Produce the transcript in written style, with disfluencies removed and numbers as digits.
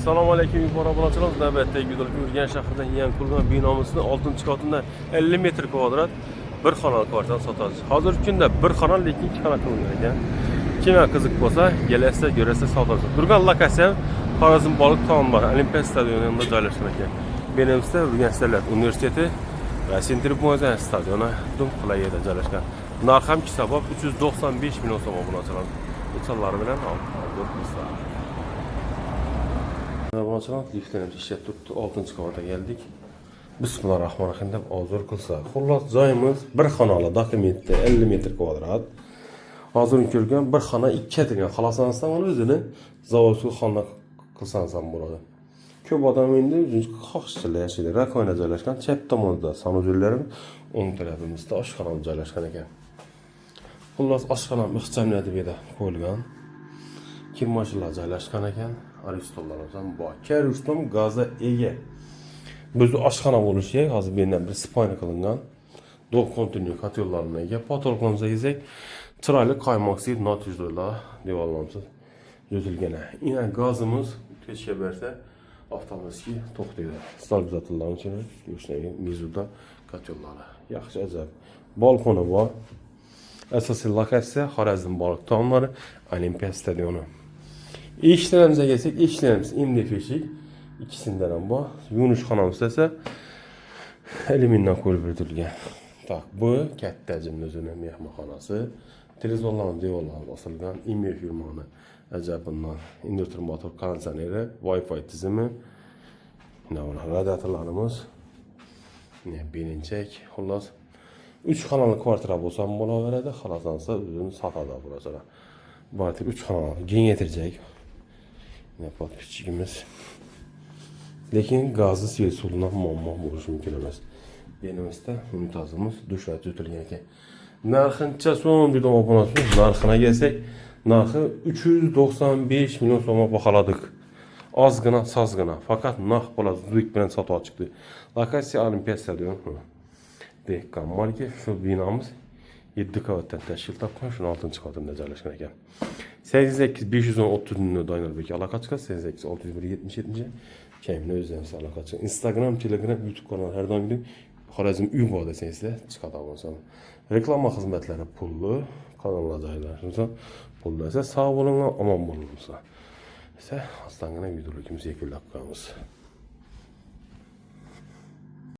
Assalomu alaykum obunachilar. Navbatdagi videoda Urganch shahridan yangi qurilgan binomizning 6-qavatida 50 metr kvadrat bir xonali kvartirani sotamiz. Hozirgi kunda bir xonali lekin ikki xona qilingan ekan. Kimga qiziq bo'lsa, kelasa, ko'rasa savdosi. Turgan lokatsiya Xorazm Baliq taomlar Olimpiya stadioni yonida joylashgan ekan. Benimizda Urganch davlat universiteti va Sentribunal stadioni dum qulay yerda joylashgan. Narx ham hisobob 395 million so'm obunachilar. Insonlar bilan olib Obunachilar liftlarimiz ishlab turibdi. 6-qavatga keldik. Bismillahirrahmanirrahim deb hozir qilsak. Xullas joyimiz bir xonali dokumentda 50 metr kvadrat. Hozir ko'rgan bir xona 2 etilgan. Xalasansan uni o'zini zavodsiz xona qilsangiz ham bo'ladi. Ko'p odam endi o'zinchi xohishchilar yashaydi. Rakovina joylashgan. Chap tomonda sanujellarimiz, o'ng tarafimizda oshxona joylashgan ekan. Xullas oshxona ixchamladi bu yerda qo'yilgan. Kim mashinalar joylashgan ekan. Aristollarimiz ham bor. Karustom gaza ega. Biz oshxona bo'lishi, hozir bu yerdan bir spayna qilingan. Do'q kontinu katyollarga ega. Patologimizga yezak. Chiroyli qaymoqsiz notujlar devorlarimiz yozilgan. Ina gazimiz kechga bersa avtomatik to'xtaydi. Stabilizatorlar uchun yo'shnagi mizuda katyollar. Yaxshi ajab. Balkoni bor. Asosiy lokatsiya Xorazm Baliq taomlari Olimpiya stadioni. Eshiklarimiz kelsak, eshiklarimiz MDF eshik. İkisinden ham bor. Yuvinish xonamiz esa alyumindan qo'yib beritilgan. Tak, bu katta hajmli o'zining mehmonxonasi. Televizorlarning devorlari osilgan, IMEF firmani ajab bundan inverter motor konditsioneri, Wi-Fi tizimi, radiatorlarimiz, belinchak, xullas 3 xonali kvartira bo'lsa ham bo'laveradi, xalasansa o'zini sotadi bo'lasalar. Bu tip 3 xonali kengaytirajak. Podpischigimiz. Lekin gazni svet suvundan muammo bo'lishi mumkin emas. Benimizda unitazimiz dushlar o'tilgan ekan. Narxincha so'm dedim obunachilar. Narxina kelsak, narxi 395 million so'mga baholadik. Ozgina, sozgina. Faqat narx bo'ladi, zudlik bilan sotib chiqdi. Lokatsiya Olimpiya stadioni. Dekkan marka shu binomiz 7 qavatdan tashkil topgan, shuni 6-qavatida joylashgan ekan. 88 530 million Doynorbek aloqa chiqadi. 88 601 77. Kemni o'zimiz aloqa chiqadi. Instagram, Telegram, YouTube kanal har doimgidek Xorazm uy bor desangizlar chiqadi bo'lsa. Reklama xizmatlari pulli, kanallar joylashsa pulli esa sog' bo'linglar, omon bo'linglar. Esa ostangina videolarimizni yakunlab qo'yamiz.